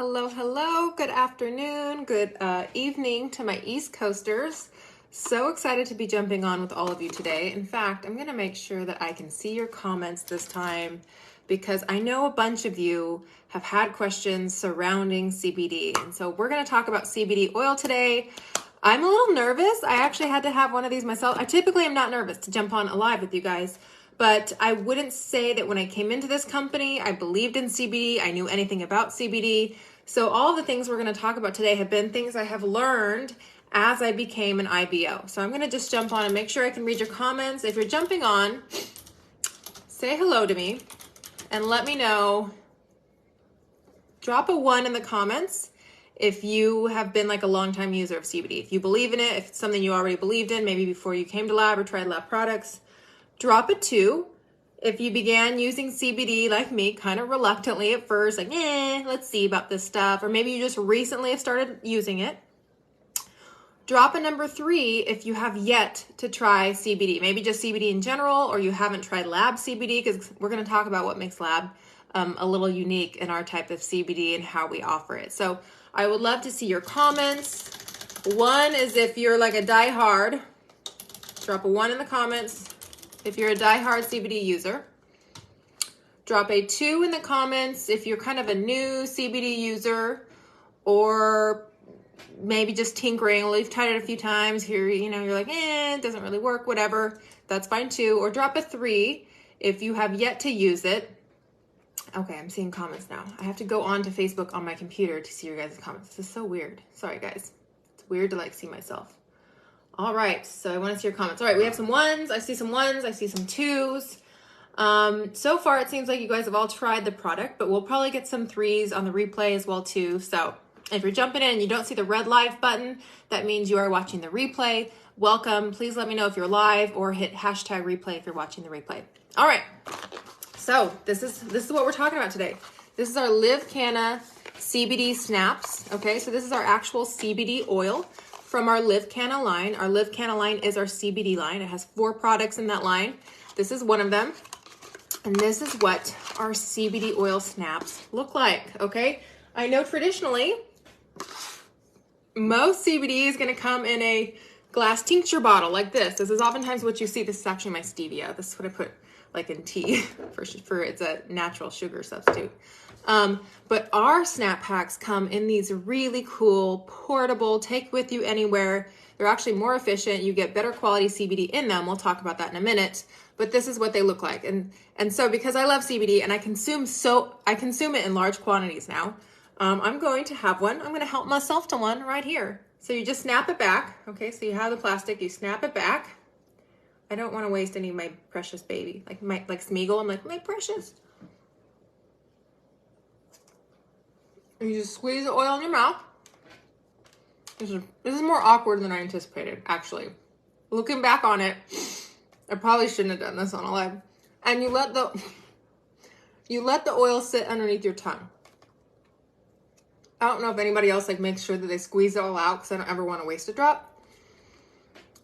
Hello, hello. Good afternoon. Good evening to my East Coasters. So excited to be jumping on with all of you today. In fact, I'm going to make sure that I can see your comments this time because I know a bunch of you have had questions surrounding CBD. And so we're going to talk about CBD oil today. I'm a little nervous. I actually had to have one of these myself. I typically am not nervous to jump on live with you guys. But I wouldn't say that when I came into this company, I believed in CBD. I knew anything about CBD. So all the things we're going to talk about today have been things I have learned as I became an IBO. So I'm going to just jump on and make sure I can read your comments. If you're jumping on, say hello to me and let me know. Drop a 1 in the comments if you have been like a longtime user of CBD. If you believe in it, if it's something you already believed in, maybe before you came to lab or tried lab products. Drop a 2 if you began using CBD like me, kind of reluctantly at first, like, let's see about this stuff. Or maybe you just recently have started using it. Drop a number 3 if you have yet to try CBD, maybe just CBD in general, or you haven't tried lab CBD, because we're going to talk about what makes lab a little unique in our type of CBD and how we offer it. So I would love to see your comments. 1 is if you're like a diehard. Drop a 1 in the comments if you're a diehard CBD user. Drop a 2 in the comments if you're kind of a new CBD user, or maybe just tinkering. Well, you've tried it a few times here, you're like, it doesn't really work, whatever. That's fine too. Or drop a 3 if you have yet to use it. Okay, I'm seeing comments now. I have to go on to Facebook on my computer to see your guys' comments. This is so weird. Sorry, guys. It's weird to see myself. All right, so I want to see your comments. All right, we have some 1s. I see some 1s. I see some 2s. So far, it seems like you guys have all tried the product, but we'll probably get some 3s on the replay as well too. So if you're jumping in and you don't see the red live button, that means you are watching the replay. Welcome. Please let me know if you're live, or hit hashtag replay if you're watching the replay. All right, so this is what we're talking about today. This is our Live Canna CBD snaps. Okay, so this is our actual CBD oil from our Live Canna line. Our Live Canna line is our CBD line. It has 4 products in that line. This is one of them. And this is what our CBD oil snaps look like, okay? I know traditionally, most CBD is gonna come in a glass tincture bottle like this. This is oftentimes what you see. This is actually my stevia. This is what I put like in tea for it's a natural sugar substitute. But our snap packs come in these really cool, portable, take with you anywhere. They're actually more efficient. You get better quality CBD in them. We'll talk about that in a minute. But this is what they look like. And so because I love CBD and I consume it in large quantities now, I'm going to have one. I'm going to help myself to one right here. So you just snap it back. Okay, so you have the plastic, you snap it back. I don't want to waste any of my precious baby. Like Smeagol, I'm like, my precious. And you just squeeze the oil in your mouth. This is more awkward than I anticipated, actually. Looking back on it, I probably shouldn't have done this on a live. And you let the oil sit underneath your tongue. I don't know if anybody else makes sure that they squeeze it all out, because I don't ever want to waste a drop.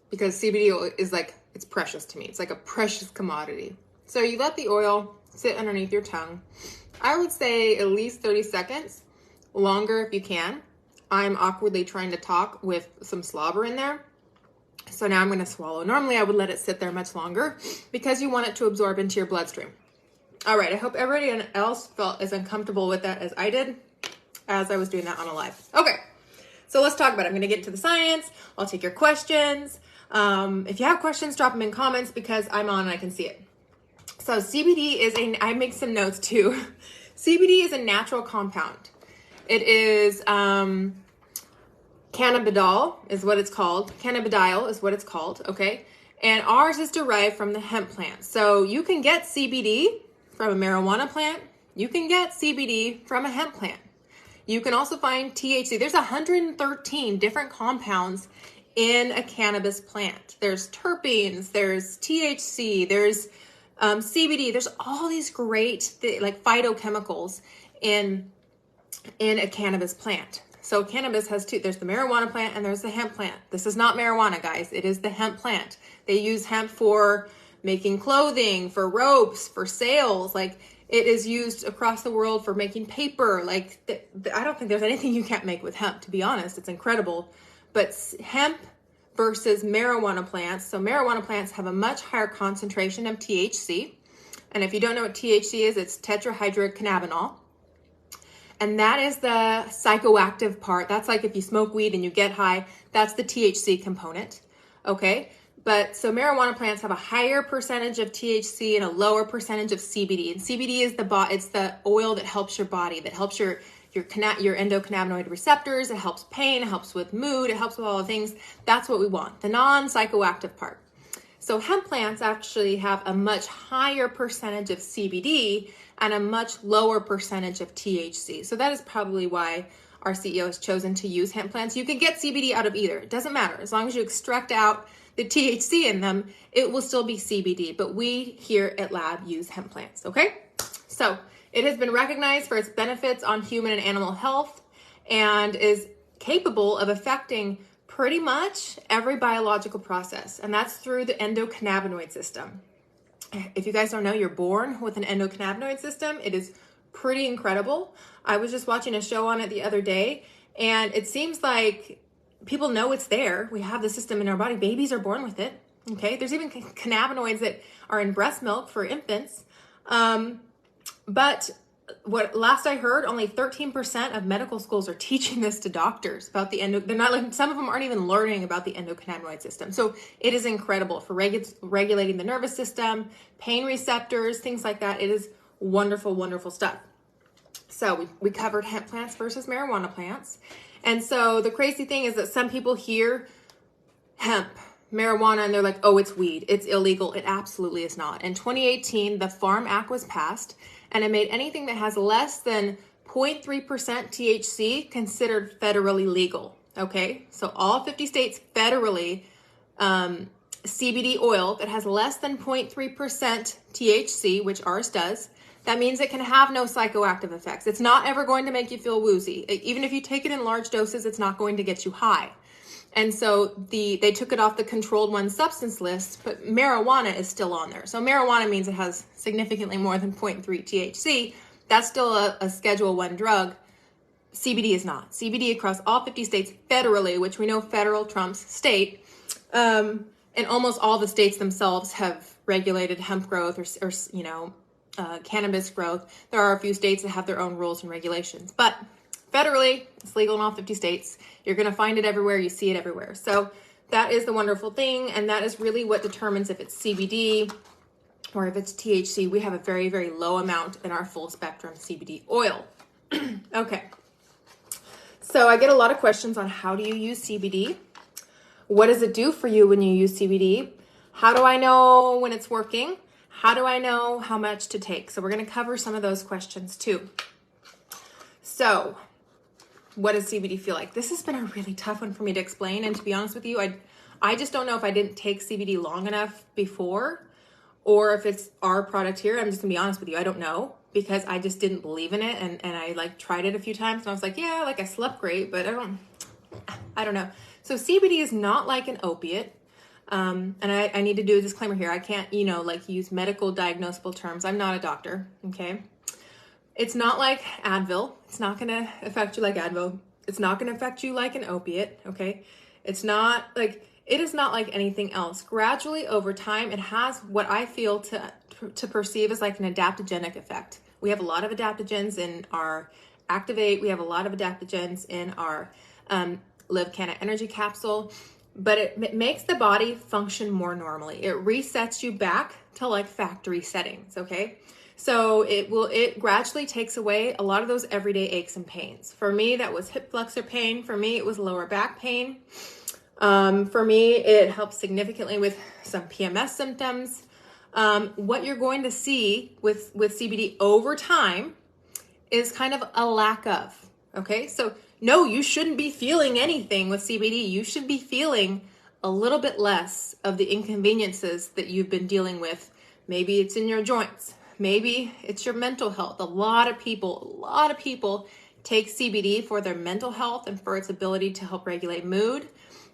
Because CBD oil is it's precious to me. It's like a precious commodity. So you let the oil sit underneath your tongue. I would say at least 30 seconds. Longer if you can. I'm awkwardly trying to talk with some slobber in there. So now I'm going to swallow. Normally I would let it sit there much longer because you want it to absorb into your bloodstream. All right, I hope everybody else felt as uncomfortable with that as I did as I was doing that on a live. Okay, so let's talk about it. I'm going to get into the science. I'll take your questions. If you have questions, drop them in comments because I'm on and I can see it. So CBD I make some notes too. CBD is a natural compound. It is cannabidiol is what it's called. Cannabidiol is what it's called, okay? And ours is derived from the hemp plant. So you can get CBD from a marijuana plant. You can get CBD from a hemp plant. You can also find THC. There's 113 different compounds in a cannabis plant. There's terpenes, there's THC, there's CBD. There's all these great phytochemicals in a cannabis plant. So cannabis has 2. There's the marijuana plant and there's the hemp plant. This is not marijuana, guys. It is the hemp plant. They use hemp for making clothing, for ropes, for sails. It is used across the world for making paper. Like, I don't think there's anything you can't make with hemp, to be honest. It's incredible. But hemp versus marijuana plants. So marijuana plants have a much higher concentration of THC. And if you don't know what THC is, it's tetrahydrocannabinol. And that is the psychoactive part. That's like if you smoke weed and you get high, that's the THC component. Okay? But so marijuana plants have a higher percentage of THC and a lower percentage of CBD. And CBD is it's the oil that helps your body, that helps your endocannabinoid receptors. It helps pain, it helps with mood, it helps with all the things. That's what we want, the non-psychoactive part. So hemp plants actually have a much higher percentage of CBD and a much lower percentage of THC. So that is probably why our CEO has chosen to use hemp plants. You can get CBD out of either. It doesn't matter. As long as you extract out the THC in them, it will still be CBD. But we here at Lab use hemp plants, okay? So it has been recognized for its benefits on human and animal health and is capable of affecting pretty much every biological process. And that's through the endocannabinoid system. If you guys don't know, you're born with an endocannabinoid system. It is pretty incredible. I was just watching a show on it the other day, and it seems like people know it's there. We have the system in our body. Babies are born with it. Okay. There's even cannabinoids that are in breast milk for infants. But what last I heard, only 13% of medical schools are teaching this to doctors about the they're not like, some of them aren't even learning about the endocannabinoid system. So it is incredible for regulating the nervous system, pain receptors, things like that. It is wonderful, wonderful stuff. So we covered hemp plants versus marijuana plants. And so the crazy thing is that some people hear hemp, marijuana, and they're like, oh, it's weed. It's illegal. It absolutely is not. In 2018, the Farm Act was passed, and it made anything that has less than 0.3% THC considered federally legal. Okay? So all 50 states federally, CBD oil that has less than 0.3% THC, which ours does, that means it can have no psychoactive effects. It's not ever going to make you feel woozy. Even if you take it in large doses, it's not going to get you high. And so they took it off the controlled one substance list, but marijuana is still on there. So marijuana means it has significantly more than 0.3 THC. That's still a Schedule 1 drug. CBD is not. CBD across all 50 states federally, which we know federal trumps state, and almost all the states themselves have regulated hemp growth or cannabis growth. There are a few states that have their own rules and regulations, but federally, it's legal in all 50 states. You're going to find it everywhere. You see it everywhere. So that is the wonderful thing, and that is really what determines if it's CBD or if it's THC. We have a very, very low amount in our full spectrum CBD oil. Okay. So I get a lot of questions on how do you use CBD? What does it do for you when you use CBD? How do I know when it's working? How do I know how much to take? So we're going to cover some of those questions too. So what does CBD feel like? This has been a really tough one for me to explain. And to be honest with you, I just don't know if I didn't take CBD long enough before or if it's our product here. I'm just going to be honest with you. I don't know because I just didn't believe in it. And I like tried it a few times and I was like, yeah, like I slept great, but I don't know. So CBD is not like an opiate. And I need to do a disclaimer here. I can't, use medical diagnosable terms. I'm not a doctor. Okay. It's not like Advil. It's not going to affect you like Advil. It's not going to affect you like an opiate. Okay. It is not like anything else. Gradually over time, it has what I feel to perceive as like an adaptogenic effect. We have a lot of adaptogens in our Activate. We have a lot of adaptogens in our Live Canna Energy Capsule. But it makes the body function more normally. It resets you back to like factory settings, okay? So it gradually takes away a lot of those everyday aches and pains. For me, that was hip flexor pain. For me, it was lower back pain. For me, it helps significantly with some PMS symptoms. What you're going to see with CBD over time is kind of a lack of, okay? So no, you shouldn't be feeling anything with CBD. You should be feeling a little bit less of the inconveniences that you've been dealing with. Maybe it's in your joints. Maybe it's your mental health. A lot of people take CBD for their mental health and for its ability to help regulate mood.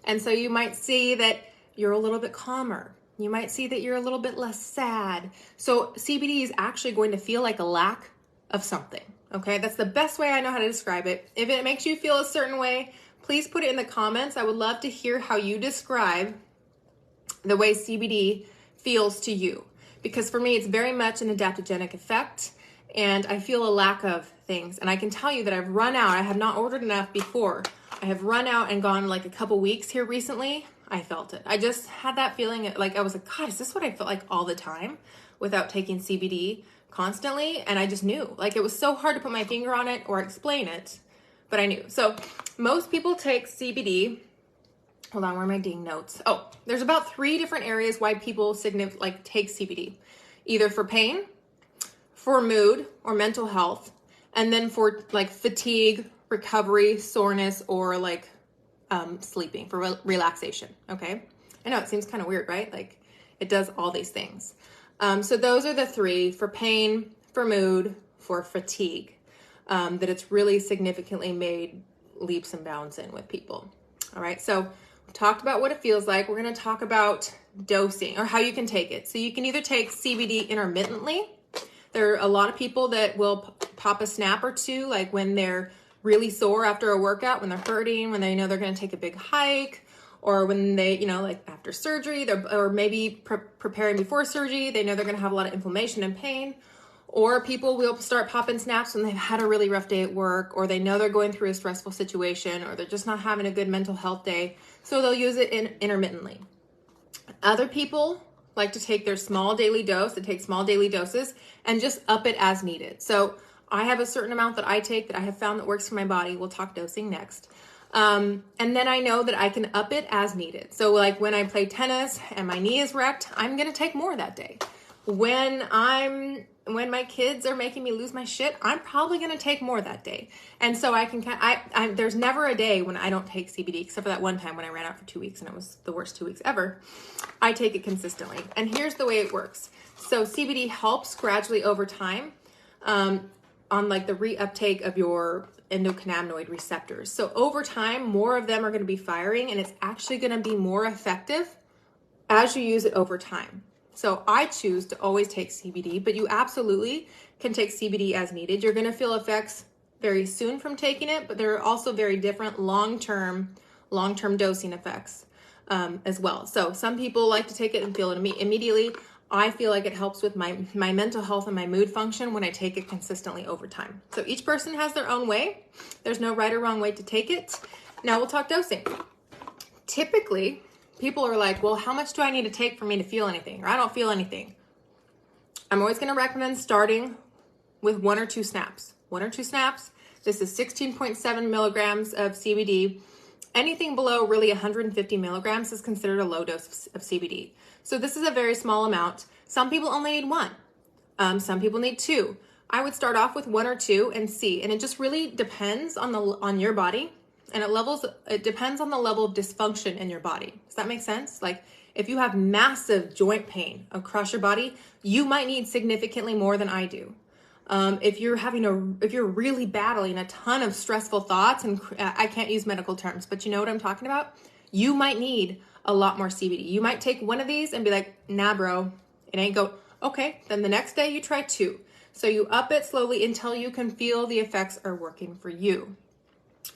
And so you might see that you're a little bit calmer. You might see that you're a little bit less sad. So CBD is actually going to feel like a lack of something, okay? That's the best way I know how to describe it. If it makes you feel a certain way, please put it in the comments. I would love to hear how you describe the way CBD feels to you. Because for me, it's very much an adaptogenic effect, and I feel a lack of things. And I can tell you that I've run out. I have not ordered enough before. I have run out and gone like a couple weeks here recently. I felt it. I just had that feeling like I was like, God, is this what I felt like all the time without taking CBD constantly? And I just knew. Like, it was so hard to put my finger on it or explain it, but I knew. So most people take CBD. Hold on, where are my ding notes? Oh, there's about 3 different areas why people take CBD. Either for pain, for mood or mental health, and then for like fatigue, recovery, soreness, or like sleeping, for relaxation, okay? I know it seems kind of weird, right? Like, it does all these things. So those are the 3: for pain, for mood, for fatigue, that it's really significantly made leaps and bounds in with people. All right, so we talked about what it feels like. We're going to talk about dosing, or how you can take it. So you can either take CBD intermittently. There are a lot of people that will pop a snap or two, like when they're really sore after a workout, when they're hurting, when they know they're going to take a big hike, or when they, like after surgery, or maybe preparing before surgery, they know they're going to have a lot of inflammation and pain. Or people will start popping snaps when they've had a really rough day at work, or they know they're going through a stressful situation, or they're just not having a good mental health day. So they'll use it intermittently. Other people like to take their small daily dose, that take small daily doses, and just up it as needed. So I have a certain amount that I take that I have found that works for my body. We'll talk dosing next. And then I know that I can up it as needed. So like when I play tennis and my knee is wrecked, I'm going to take more that day. When my kids are making me lose my shit, I'm probably going to take more that day. And so there's never a day when I don't take CBD, except for that one time when I ran out for 2 weeks and it was the worst 2 weeks ever. I take it consistently. And here's the way it works. So CBD helps gradually over time, on like the reuptake of your endocannabinoid receptors. So over time, more of them are going to be firing, and it's actually going to be more effective as you use it over time. So I choose to always take CBD, but you absolutely can take CBD as needed. You're going to feel effects very soon from taking it, but there are also very different long-term dosing effects as well. So some people like to take it and feel it immediately. I feel like it helps with my mental health and my mood function when I take it consistently over time. So each person has their own way. There's no right or wrong way to take it. Now we'll talk dosing. Typically, people are like, well, how much do I need to take for me to feel anything? Or I don't feel anything. I'm always going to recommend starting with 1 or 2 snaps. 1 or 2 snaps. This is 16.7 milligrams of CBD. Anything below really 150 milligrams is considered a low dose of CBD. So this is a very small amount. Some people only need 1. Some people need 2. I would start off with 1 or 2 and see. And it just really depends on your body. And it depends on the level of dysfunction in your body. Does that make sense? Like, if you have massive joint pain across your body, you might need significantly more than I do. If you're really battling a ton of stressful thoughts, and I can't use medical terms, but you know what I'm talking about? You might need a lot more CBD. You might take 1 of these and be like, nah, bro, it ain't go. Okay, then the next day you try 2. So you up it slowly until you can feel the effects are working for you.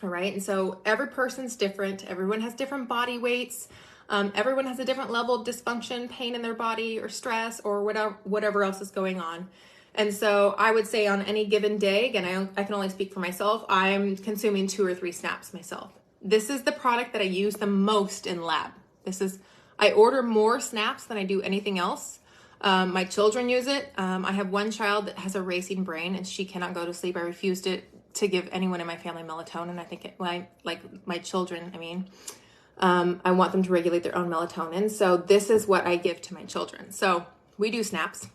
All right, and so every person's different. Everyone has different body weights. Everyone has a different level of dysfunction, pain in their body, or stress, or whatever else is going on. And so I would say on any given day, again, I can only speak for myself, I'm consuming 2 or 3 snaps myself. This is the product that I use the most in lab. I order more snaps than I do anything else. My children use it. I have one child that has a racing brain and she cannot go to sleep. I refused to give anyone in my family melatonin. I think my children, I want them to regulate their own melatonin. So this is what I give to my children. So we do snaps.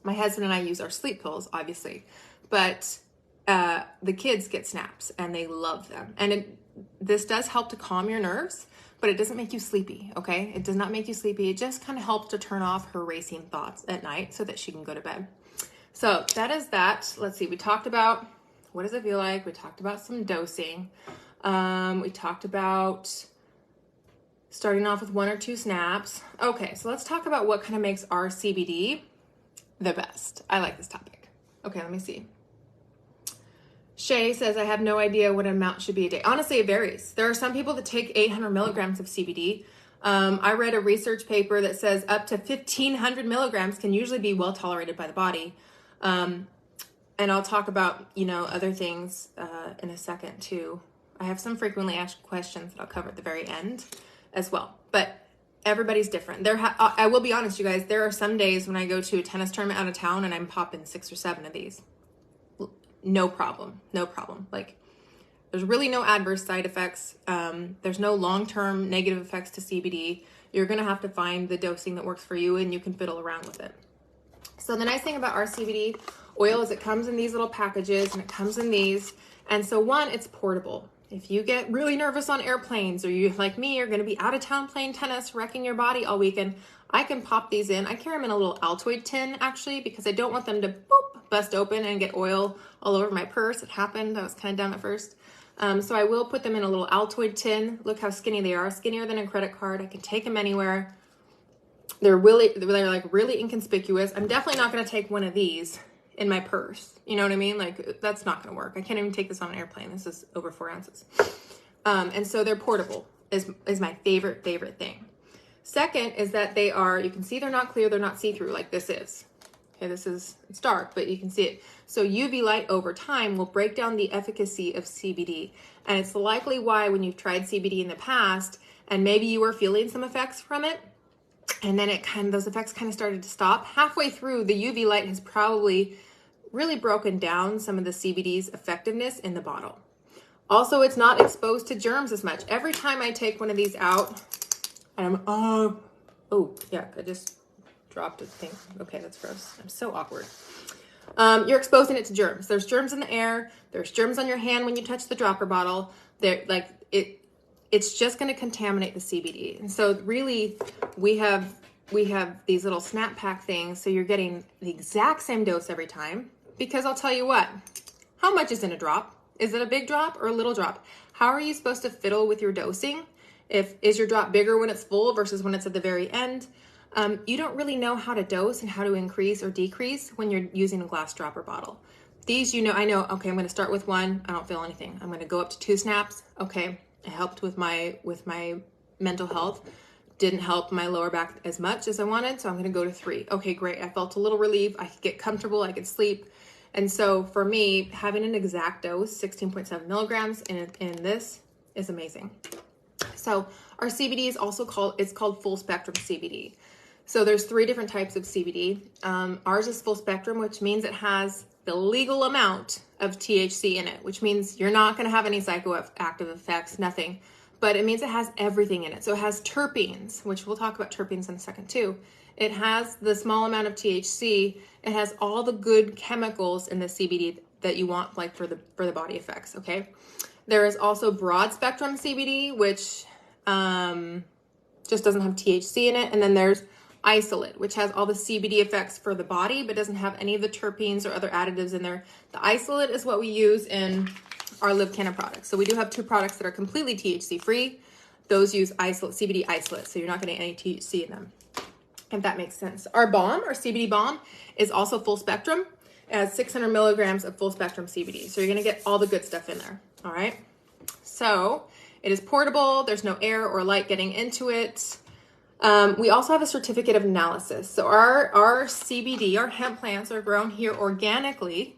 My husband and I use our sleep pills, obviously, but the kids get snaps and they love them. And this does help to calm your nerves, but it doesn't make you sleepy, okay? It does not make you sleepy. It just kind of helps to turn off her racing thoughts at night so that she can go to bed. So that is that. Let's see. We talked about what does it feel like. We talked about some dosing. We talked about starting off with 1 or 2 snaps. Okay, so let's talk about what kind of makes our CBD the best. I like this topic. Okay, let me see. Shay says, I have no idea what amount should be a day. Honestly, it varies. There are some people that take 800 milligrams of CBD. I read a research paper that says up to 1,500 milligrams can usually be well tolerated by the body. And I'll talk about, other things in a second too. I have some frequently asked questions that I'll cover at the very end as well. But everybody's different. I will be honest, you guys, there are some days when I go to a tennis tournament out of town and I'm popping 6 or 7 of these. No problem. Like, there's really no adverse side effects. There's no long-term negative effects to CBD. You're going to have to find the dosing that works for you, and you can fiddle around with it. So the nice thing about our CBD oil is it comes in these little packages, and it comes in these. And so one, it's portable. If you get really nervous on airplanes, or you, like me, are going to be out of town playing tennis, wrecking your body all weekend, I can pop these in. I carry them in a little Altoid tin, actually, because I don't want them to bust open and get oil all over my purse. It happened. I was kind of dumb at first. So I will put them in a little Altoid tin. Look how skinny they are. Skinnier than a credit card. I can take them anywhere. They're like really inconspicuous. I'm definitely not going to take one of these in my purse. You know what I mean? Like, that's not going to work. I can't even take this on an airplane. This is over 4 ounces. And so they're portable is my favorite thing. Second is that you can see they're not clear. They're not see-through like this is. Okay, it's dark, but you can see it. So UV light over time will break down the efficacy of CBD. And it's likely why when you've tried CBD in the past, and maybe you were feeling some effects from it, and then those effects kind of started to stop. Halfway through, the UV light has probably really broken down some of the CBD's effectiveness in the bottle. Also, it's not exposed to germs as much. Every time I take one of these out, I just dropped a thing. Okay, that's gross. I'm so awkward. You're exposing it to germs. There's germs in the air. There's germs on your hand when you touch the dropper bottle. It's just going to contaminate the CBD. And so really, we have these little snap pack things. So you're getting the exact same dose every time. Because I'll tell you what, how much is in a drop? Is it a big drop or a little drop? How are you supposed to fiddle with your dosing? Is your drop bigger when it's full versus when it's at the very end? You don't really know how to dose and how to increase or decrease when you're using a glass dropper bottle. These, I know, okay, I'm going to start with 1. I don't feel anything. I'm going to go up to 2 snaps. Okay, it helped with my mental health. Didn't help my lower back as much as I wanted, so I'm going to go to 3. Okay, great. I felt a little relief. I could get comfortable. I could sleep. And so for me, having an exact dose, 16.7 milligrams in this is amazing. So our CBD is also called full spectrum CBD. So there's 3 different types of CBD. Ours is full spectrum, which means it has the legal amount of THC in it, which means you're not going to have any psychoactive effects, nothing. But it means it has everything in it. So it has terpenes, which we'll talk about terpenes in a second too. It has the small amount of THC. It has all the good chemicals in the CBD that you want, like for the body effects. Okay. There is also broad spectrum CBD, which just doesn't have THC in it. And then there's isolate, which has all the CBD effects for the body, but doesn't have any of the terpenes or other additives in there. The isolate is what we use in our Live Canna products. So we do have 2 products that are completely THC free. Those use isolate, CBD isolate, so you're not getting any THC in them, if that makes sense. Our CBD balm, is also full spectrum. It has 600 milligrams of full spectrum CBD. So you're going to get all the good stuff in there. All right. So it is portable. There's no air or light getting into it. We also have a certificate of analysis. So our CBD, our hemp plants, are grown here organically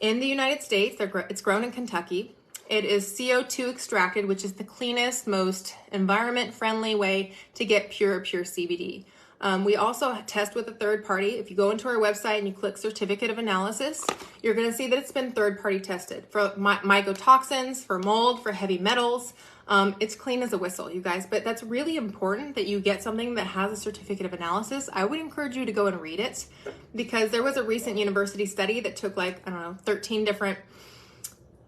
in the United States. It's grown in Kentucky. It is CO2 extracted, which is the cleanest, most environment-friendly way to get pure CBD. We also test with a third party. If you go into our website and you click certificate of analysis, you're going to see that it's been third party tested for mycotoxins, for mold, for heavy metals. It's clean as a whistle, you guys, but that's really important that you get something that has a certificate of analysis. I would encourage you to go and read it, because there was a recent university study that took 13 different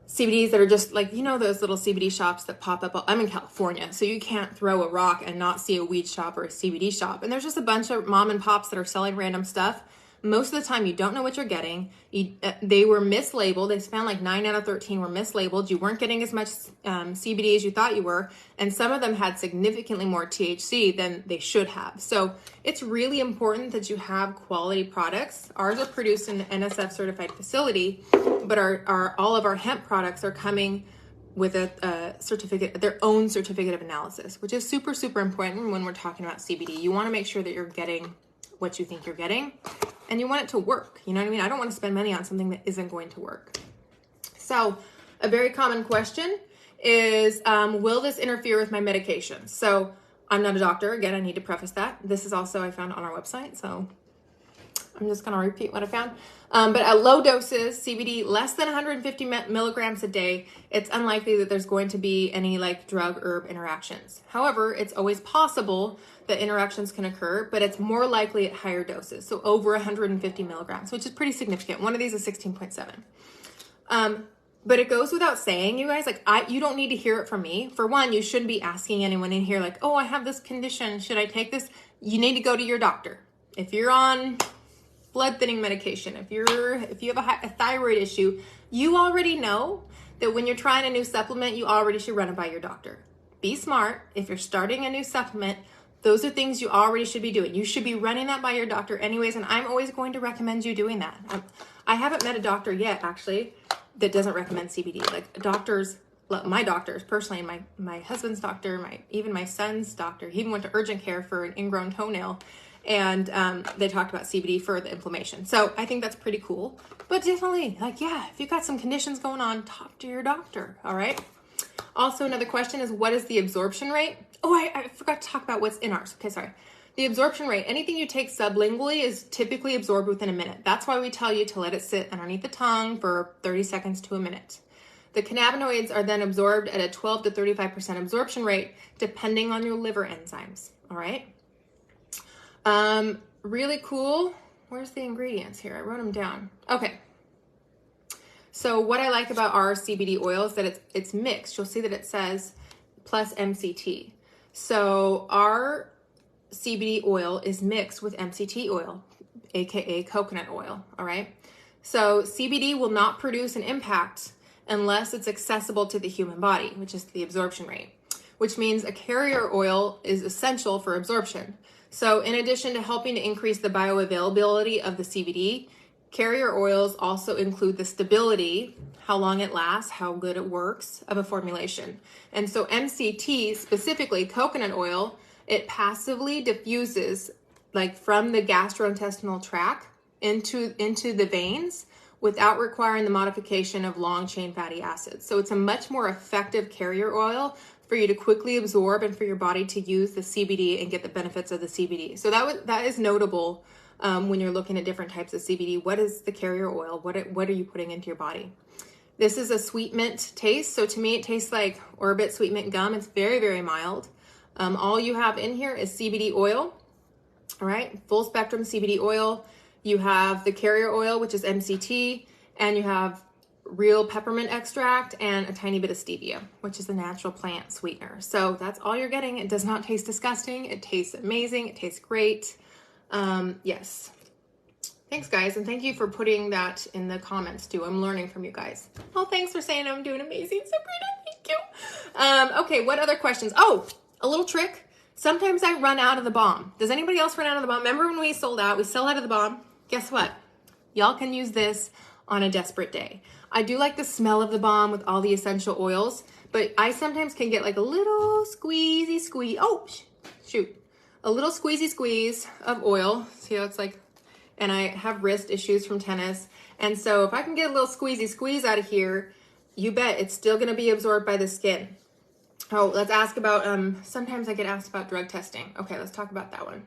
CBDs that are just like, those little CBD shops that pop up. I'm in California, so you can't throw a rock and not see a weed shop or a CBD shop. And there's just a bunch of mom and pops that are selling random stuff. Most of the time, you don't know what you're getting. They were mislabeled. They found like 9 out of 13 were mislabeled. You weren't getting as much CBD as you thought you were, and some of them had significantly more THC than they should have. So it's really important that you have quality products. Ours are produced in an NSF certified facility, but all of our hemp products are coming with a certificate, their own certificate of analysis, which is super, super important when we're talking about CBD. You want to make sure that you're getting what you think you're getting, and you want it to work. You know what I mean? I don't want to spend money on something that isn't going to work. So a very common question is, will this interfere with my medication? So I'm not a doctor. Again, I need to preface that. This is also I found on our website, so I'm just going to repeat what I found. But at low doses, CBD less than 150 milligrams a day, it's unlikely that there's going to be any like drug herb interactions. However, it's always possible that interactions can occur, but it's more likely at higher doses. So over 150 milligrams, which is pretty significant. One of these is 16.7. But it goes without saying, you guys, like you don't need to hear it from me. For one, you shouldn't be asking anyone in here like, oh, I have this condition. Should I take this? You need to go to your doctor. If you're on blood thinning medication, if you have a thyroid issue, you already know that when you're trying a new supplement, you already should run it by your doctor. Be smart. If you're starting a new supplement, those are things you already should be doing. You should be running that by your doctor anyways, and I'm always going to recommend you doing that. I haven't met a doctor yet, actually, that doesn't recommend CBD. Like doctors, my doctors personally, my husband's doctor, even my son's doctor, he even went to urgent care for an ingrown toenail, and they talked about CBD for the inflammation. So I think that's pretty cool. But definitely, like, yeah, if you've got some conditions going on, talk to your doctor, all right? Also, another question is, what is the absorption rate? Oh, I forgot to talk about what's in ours. Okay, sorry. The absorption rate, anything you take sublingually is typically absorbed within a minute. That's why we tell you to let it sit underneath the tongue for 30 seconds to a minute. The cannabinoids are then absorbed at a 12 to 35% absorption rate, depending on your liver enzymes, all right? Really cool. Where's the ingredients here? I wrote them down. Okay. So what I like about our CBD oil is that it's mixed. You'll see that it says plus MCT. So our CBD oil is mixed with MCT oil, aka coconut oil, all right? So CBD will not produce an impact unless it's accessible to the human body, which is the absorption rate, which means a carrier oil is essential for absorption. So in addition to helping to increase the bioavailability of the CBD, carrier oils also include the stability, how long it lasts, how good it works of a formulation. And so MCT, specifically coconut oil, it passively diffuses like from the gastrointestinal tract into the veins without requiring the modification of long chain fatty acids. So it's a much more effective carrier oil for you to quickly absorb and for your body to use the CBD and get the benefits of the CBD. So that is notable when you're looking at different types of CBD. What is the carrier oil? What are you putting into your body? This is a sweet mint taste. So to me, it tastes like Orbit sweet mint gum. It's very, very mild. All you have in here is CBD oil, all right? Full spectrum CBD oil. You have the carrier oil, which is MCT, and you have real peppermint extract and a tiny bit of stevia, which is a natural plant sweetener. So that's all you're getting. It does not taste disgusting. It tastes amazing. It tastes great. Yes. Thanks, guys. And thank you for putting that in the comments, too. I'm learning from you guys. Oh, thanks for saying I'm doing amazing, Sabrina. Thank you. Okay, what other questions? Oh, a little trick. Sometimes I run out of the balm. Does anybody else run out of the balm? Remember when we sold out? We sell out of the balm. Guess what? Y'all can use this on a desperate day. I do like the smell of the balm with all the essential oils, but I sometimes can get like a little squeezy squeeze. Oh, shoot. A little squeezy squeeze of oil. See how it's like, and I have wrist issues from tennis. And so if I can get a little squeezy squeeze out of here, you bet it's still going to be absorbed by the skin. Oh, let's ask about, sometimes I get asked about drug testing. Okay, let's talk about that one.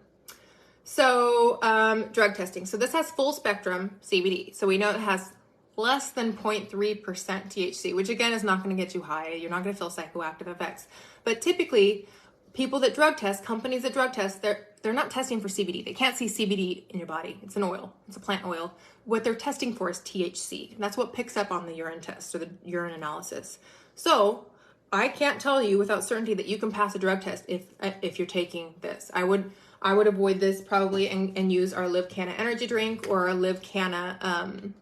So drug testing. So this has full spectrum CBD. So we know it has less than 0.3% THC, which again is not going to get you high. You're not going to feel psychoactive effects. But typically, people that drug test, companies that drug test, they're not testing for CBD. They can't see CBD in your body. It's an oil. It's a plant oil. What they're testing for is THC. And that's what picks up on the urine test or the urine analysis. So I can't tell you without certainty that you can pass a drug test if you're taking this. I would avoid this probably and use our Live Canna energy drink or our Live Canna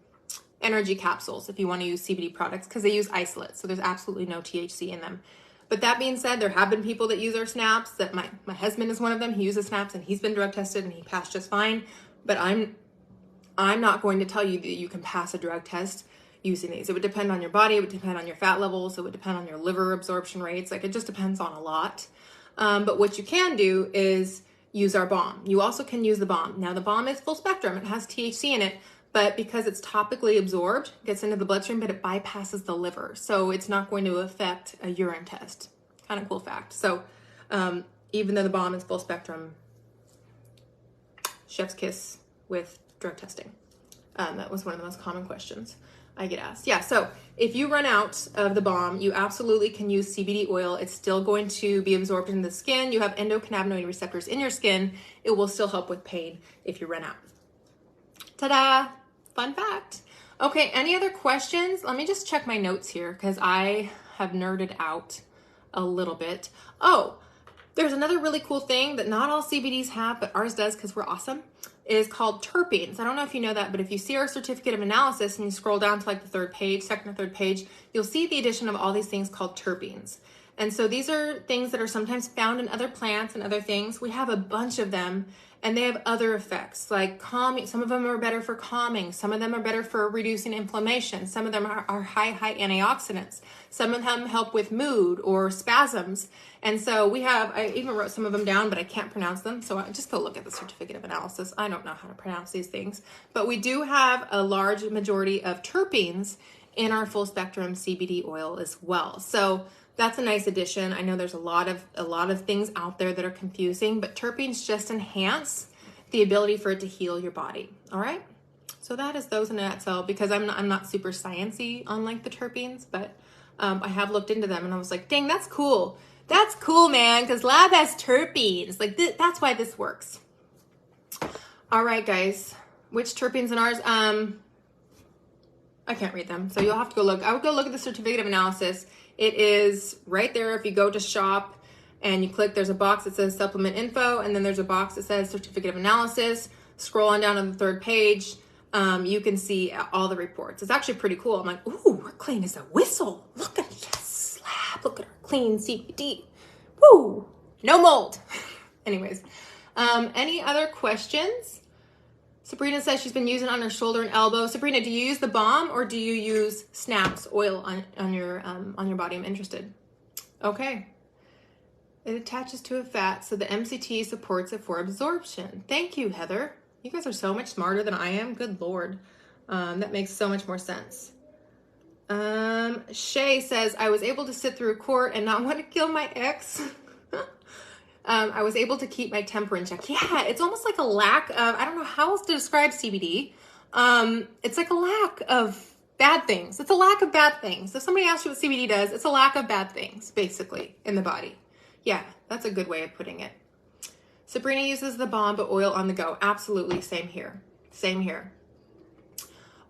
energy capsules if you want to use CBD products, because they use isolate, so there's absolutely no THC in them. But that being said, there have been people that use our snaps. That my husband is one of them. He uses snaps and he's been drug tested and he passed just fine. But I'm not going to tell you that you can pass a drug test using these. It would depend on your body. It would depend on your fat levels. It would depend on your liver absorption rates. Like, it just depends on a lot. But what you can do is use our balm. You also can use the balm. Now, the balm is full spectrum. It has THC in it, but because it's topically absorbed, it gets into the bloodstream, but it bypasses the liver. So it's not going to affect a urine test. Kind of cool fact. So even though the balm is full spectrum, chef's kiss with drug testing. That was one of the most common questions I get asked. Yeah, so if you run out of the balm, you absolutely can use CBD oil. It's still going to be absorbed in the skin. You have endocannabinoid receptors in your skin. It will still help with pain if you run out. Ta-da! Fun fact. Okay, any other questions? Let me just check my notes here because I have nerded out a little bit. Oh, there's another really cool thing that not all CBDs have, but ours does because we're awesome, is called terpenes. I don't know if you know that, but if you see our certificate of analysis and you scroll down to like the third page, second or third page, you'll see the addition of all these things called terpenes. And so these are things that are sometimes found in other plants and other things. We have a bunch of them, and they have other effects like calming. Some of them are better for calming. Some of them are better for reducing inflammation. Some of them are high antioxidants. Some of them help with mood or spasms. And so I even wrote some of them down, but I can't pronounce them. So I just go look at the certificate of analysis. I don't know how to pronounce these things, but we do have a large majority of terpenes in our full spectrum CBD oil as well. So that's a nice addition. I know there's a lot of things out there that are confusing, but terpenes just enhance the ability for it to heal your body. All right. So that is those in a nutshell, because I'm not super sciencey on like the terpenes, but I have looked into them and I was like, dang, that's cool. That's cool, man. Because lab has terpenes. Like that's why this works. All right, guys. Which terpenes in ours? I can't read them, so you'll have to go look. I would go look at the certificate of analysis. It is right there. If you go to shop and you click, there's a box that says supplement info, and then there's a box that says certificate of analysis. Scroll on down to the third page. You can see all the reports. It's actually pretty cool. I'm like, ooh, we're clean as a whistle. Look at yes, slab. Look at our clean CBD. Woo, no mold. Anyways, any other questions? Sabrina says she's been using it on her shoulder and elbow. Sabrina, do you use the balm or do you use snaps oil on your body? I'm interested. Okay. It attaches to a fat, so the MCT supports it for absorption. Thank you, Heather. You guys are so much smarter than I am. Good Lord. That makes so much more sense. Shay says, I was able to sit through court and not want to kill my ex. I was able to keep my temper in check. Yeah, it's almost like a lack of, I don't know how else to describe CBD. It's like a lack of bad things. It's a lack of bad things. If somebody asks you what CBD does, it's a lack of bad things, basically, in the body. Yeah, that's a good way of putting it. Sabrina uses the balm, but oil on the go. Absolutely, same here. Same here.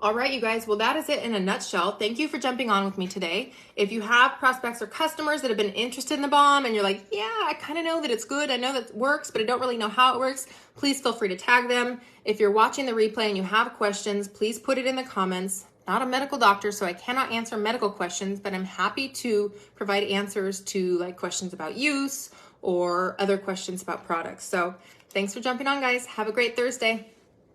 All right, you guys. Well, that is it in a nutshell. Thank you for jumping on with me today. If you have prospects or customers that have been interested in the balm and you're like, yeah, I kind of know that it's good. I know that it works, but I don't really know how it works. Please feel free to tag them. If you're watching the replay and you have questions, please put it in the comments. Not a medical doctor, so I cannot answer medical questions, but I'm happy to provide answers to like questions about use or other questions about products. So thanks for jumping on, guys. Have a great Thursday.